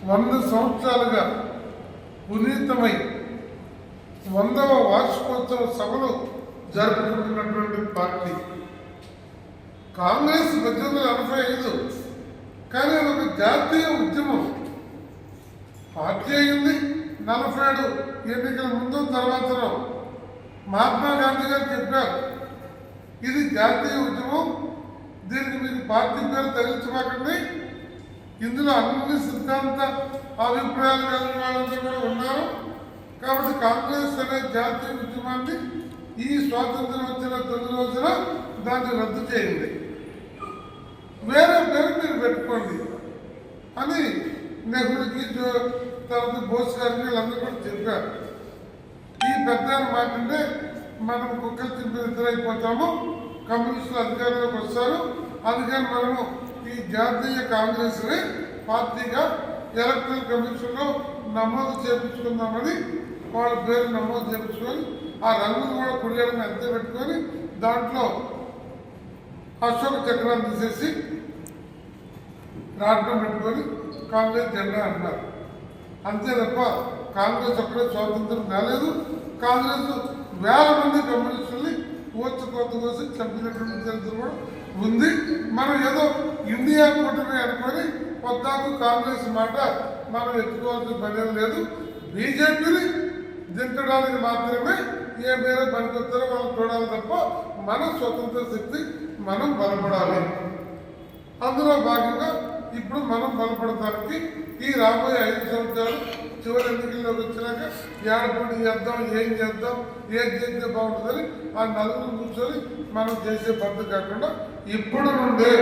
100 సంవత్సరాలుగా పునీతమై 100వ వార్షికోత్సవ సభలు జరుపుకుంటున్నటువంటి పార్టీ కాంగ్రెస్ 1885. కానీ అది ఒక జాతీయ ఉద్యమం. పార్టీ అయింది 47 ఎన్నికల ముందు తర్వాత మహాత్మా గాంధీ గారు చెప్పారు, ఇది జాతీయ ఉద్యమం, దీనికి మీరు పార్టీ పేరు తగిలించమాకండి, ఇందులో అన్ని సిద్ధాంత అభిప్రాయాలు కలిగిన వాళ్ళందరూ కూడా ఉన్నారు, కాబట్టి కాంగ్రెస్ అనే జాతీయ ఉద్యమాన్ని ఈ స్వాతంత్రం వచ్చిన 9 రోజున దాన్ని రద్దు చేయండి, వేరే పేరు మీరు పెట్టుకోండి అని నెహ్రూకి తర్వాత బోస్ గారికి వీళ్ళందరూ కూడా చెప్పారు. ఈ పెద్ద మాట అంటే మనం కుక్కలు తింపి ఇద్దరైపోతాము, కమ్యూనిస్టులు అధికారంలోకి వస్తారు, అందుకని మనము ఈ జాతీయ కాంగ్రెస్ని పార్టీగా ఎలక్ట్రల్ కమిషన్లో నమోదు చేయించుకుందామని వాళ్ళ పేరు నమోదు చేయించుకొని ఆ రంగులు కూడా కుడియాలని అంతే పెట్టుకొని దాంట్లో అశోక చక్రాన్ని తీసేసి రాట్నం పెట్టుకొని కాంగ్రెస్ జెండా అన్నారు. అంతే తప్ప కాంగ్రెస్ అప్పుడే స్వాతంత్రం కాలేదు. కాంగ్రెస్ వేల మంది కమ్యూనిస్టుల్ని కోత కోసి చంపినటువంటి చరిత్ర కూడా ఉంది. మనం ఏదో ఇండియా కూటమి అనుకొని పొద్దాకు కాంగ్రెస్ మాట మనం ఎత్తుకోవాల్సిన పని లేదు. బీజేపీని దించడానికి మాత్రమే ఏ మేర పనికొస్తారో వాళ్ళు చూడాలి తప్ప మన స్వతంత్ర శక్తి మనం బలపడాలి. అందులో భాగంగా ఇప్పుడు మనం బలపడటానికి ఈ రాబోయే 5 సంవత్సరాలు చివరి ఎన్నికల్లోకి వచ్చినాక ఏడపడి చేద్దాం, ఏం చేద్దాం, ఏం చేస్తే బాగుంటుందని ఆ నలుగురు కూర్చొని మనం చేసే పద్ధతి కాకుండా ఇప్పుడు నుండే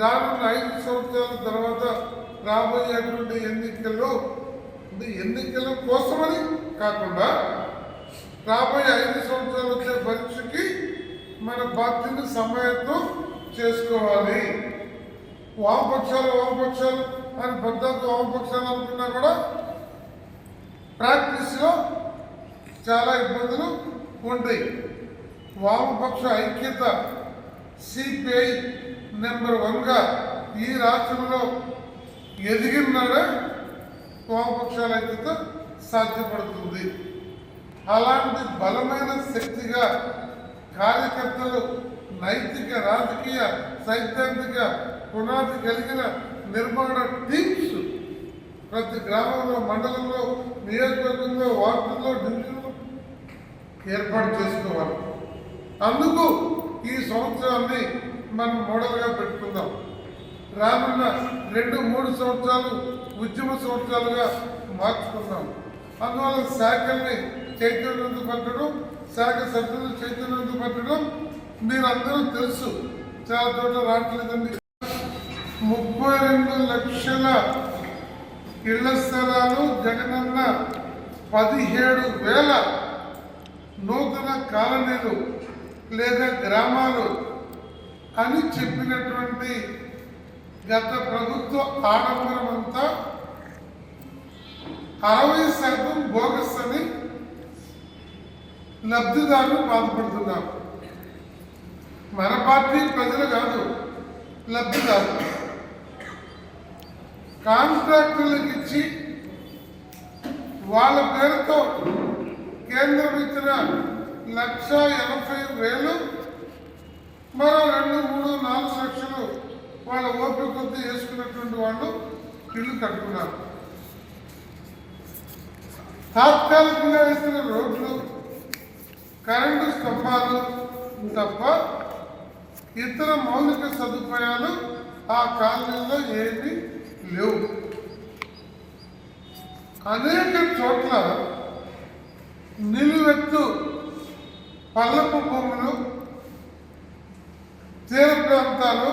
రానున్న 5 సంవత్సరాల తర్వాత రాబోయేటువంటి ఎన్నికల కోసమని కాకుండా రాబోయే 5 సంవత్సరాలు వచ్చే పరీక్షకి మన పార్టీని సమాయత్తం చేసుకోవాలి. వామపక్షాలు అని పద్ధతి వామపక్షాలు అనుకున్నా కూడా ప్రాక్టీస్లో చాలా ఇబ్బందులు ఉంటాయి. వామపక్ష ఐక్యత సిపిఐ నెంబర్ 1గా ఈ రాష్ట్రంలో ఎదిగినాడే వామపక్షాల ఐక్యత సాధ్యపడుతుంది. అలాంటి బలమైన శక్తిగా కార్యకర్తలు నైతిక, రాజకీయ, సైద్ధాంతిక పునాది కలిగిన నిర్మాణ టీమ్స్ ప్రతి గ్రామంలో, మండలంలో, నియోజకవర్గంలో, వార్డుల్లో, డివిజన్లో ఏర్పాటు చేసుకోవాలి. అందుకు ఈ సంవత్సరాన్ని మనం మోడల్గా పెట్టుకుందాం. రానున్న 2-3 సంవత్సరాలు ఉద్యమ సంవత్సరాలుగా మార్చుకుందాం. అందువల్ల శాఖల్ని చైతన్యవంతపరచడం, శాఖ సభ్యులు చైతన్యవంతపరచడం మీరందరూ తెలుసు, చాలా చోట్ల రావట్లేదండి. 32 లక్షల ఇళ్ల స్థలాలు, జగనన్న 17,000 నూతన కాలనీలు లేదా గ్రామాలు అని చెప్పినటువంటి గత ప్రభుత్వ ఆడంబరం అంతా 60% బోగస్ అని లబ్ధిదారులు బాధపడుతున్నారు. మన పార్టీ ప్రజలు కాదు, లబ్ధిదారులు. కాంట్రాక్టర్లకు ఇచ్చి వాళ్ళ పేరుతో కేంద్రం ఇచ్చిన 1,80,000 మరో 2-3-4 లక్షలు వాళ్ళ ఓపిక కొద్దీ వేసుకున్నటువంటి వాళ్ళు ఇల్లు కట్టుకున్నారు. తాత్కాలికంగా వేసిన రోడ్లు, కరెంటు స్తంభాలు తప్ప ఇతర మౌలిక సదుపాయాలు ఆ కాలనీలో ఏమీ లేవు. అనేక చోట్ల నిలువెత్తు పల్లపు భూములు, తీర ప్రాంతాలు,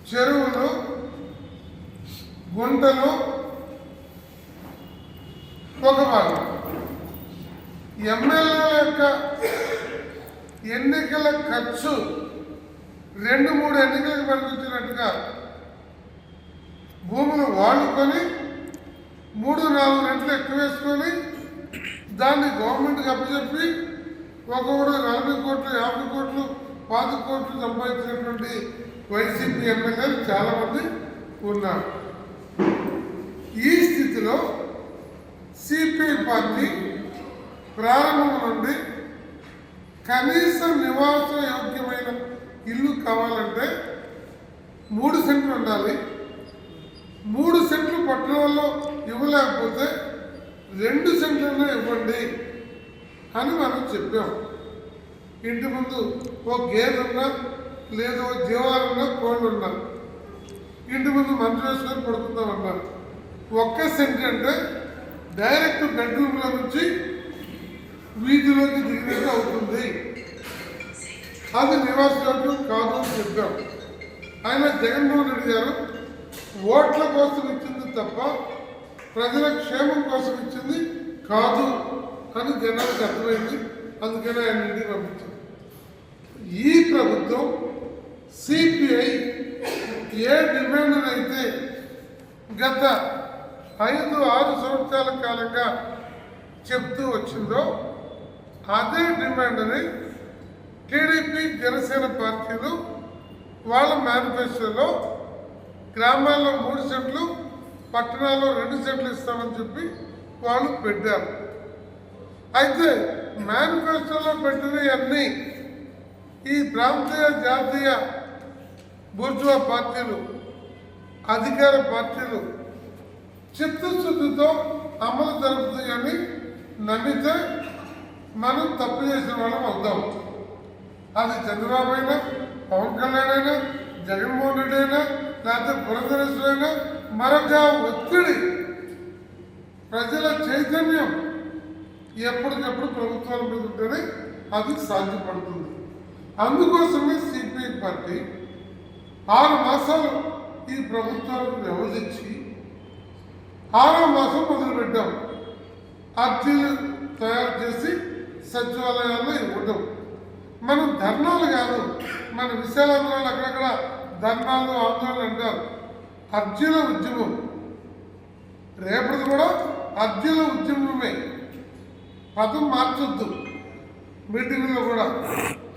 చెరువులు, గుంటలు ఒక భాగం. ఎమ్మెల్యేల యొక్క ఎన్నికల ఖర్చు 2-3 ఎన్నికలకు పనికొచ్చినట్టుగా భూములు వాడుకొని 3-4 రెట్లు ఎక్కువ వేసుకొని దాన్ని గవర్నమెంట్కి అప్పచెప్పి ఒకడు 40 కోట్లు, 50 కోట్లు, 10 కోట్లు సంపాదించినటువంటి వైసీపీ ఎమ్మెల్యేలు చాలామంది ఉన్నారు. టీడీపీలో సిపిఐ పార్టీ ప్రారంభం నుండి కనీస నివాస యోగ్యమైన ఇల్లు కావాలంటే 3 సెంట్లు ఉండాలి. 3 సెంట్లు పట్టణంలో ఇవ్వలేకపోతే 2 సెంట్లనే ఇవ్వండి అని మనం చెప్పాం. ఇంటి ముందు ఓ గేదె ఉన్నా లేదా ఓ జీవాలున్నా కోళ్ళు ఉన్నా ఇంటి ముందు మంచు వేసుకొని పడుకుందామన్నారు. 1 సెంట్ అంటే డైరెక్ట్ బెడ్రూమ్లో నుంచి వీధిలోకి దిగినట్టు అవుతుంది. అది నివాసయోగ్యం కాదు అని చెప్పాం. ఆయన జగన్మోహన్ రెడ్డి గారు ఓట్ల కోసం ఇచ్చింది తప్ప ప్రజల క్షేమం కోసం ఇచ్చింది కాదు అని జనానికి అర్థమైంది. అందుకనే ఆయన ఇంటికి పంపించారు. ఈ ప్రభుత్వం సిపిఐ ఏ డిమాండ్ అయితే గత 5-6 సంవత్సరాల కాలంగా చెప్తూ వచ్చిందో అదే డిమాండ్ని టీడీపీ జనసేన పార్టీలు వాళ్ళ మేనిఫెస్టోలో గ్రామాల్లో 3 సెంట్లు పట్టణాల్లో 2 సెంట్లు ఇస్తామని చెప్పి వాళ్ళు పెట్టారు. అయితే మేనిఫెస్టోలో పెట్టినవన్నీ ఈ ప్రాంతీయ జాతీయ బూర్జువా పార్టీలు అధికార పార్టీలు చిత్తశుద్ధితో అమలు జరుగుతాయని నమ్మితే మనం తప్పు చేసిన వాళ్ళం అవుతాం. అది చంద్రబాబు అయినా, పవన్ కళ్యాణ్ అయినా, జగన్మోహన్ రెడ్డి అయినా, లేకపోతే పురంధరేశ్వరైనా మరొక ఒత్తిడి ప్రజల చైతన్యం ఎప్పటికప్పుడు ప్రభుత్వాల మీద ఉంటేనే అది సాధ్యపడుతుంది. అందుకోసమే సిపిఐ పార్టీ 6 మాసాలు ఈ ప్రభుత్వాలకు వ్యవధించి 6వ మాసం మొదలుపెట్టాం. అర్జీలు తయారు చేసి సచివాలయాల్లో ఇవ్వడం. మనం ధర్నాలు కాదు, మన విశాలాంధ్రాలు అక్కడక్కడ ధర్నాలు ఆందోళన అంటారు. అర్జీల ఉద్యమం రేపటిది కూడా అర్జీల ఉద్యమమే. పదం మార్చొద్దు. మీటింగుల్లో కూడా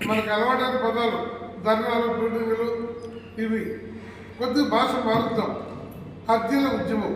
మనకు అలవాటైన పదాలు ధర్నాలు, మీటింగులు ఇవి కొద్ది భాష మారుద్దాం. అర్జీల ఉద్యమం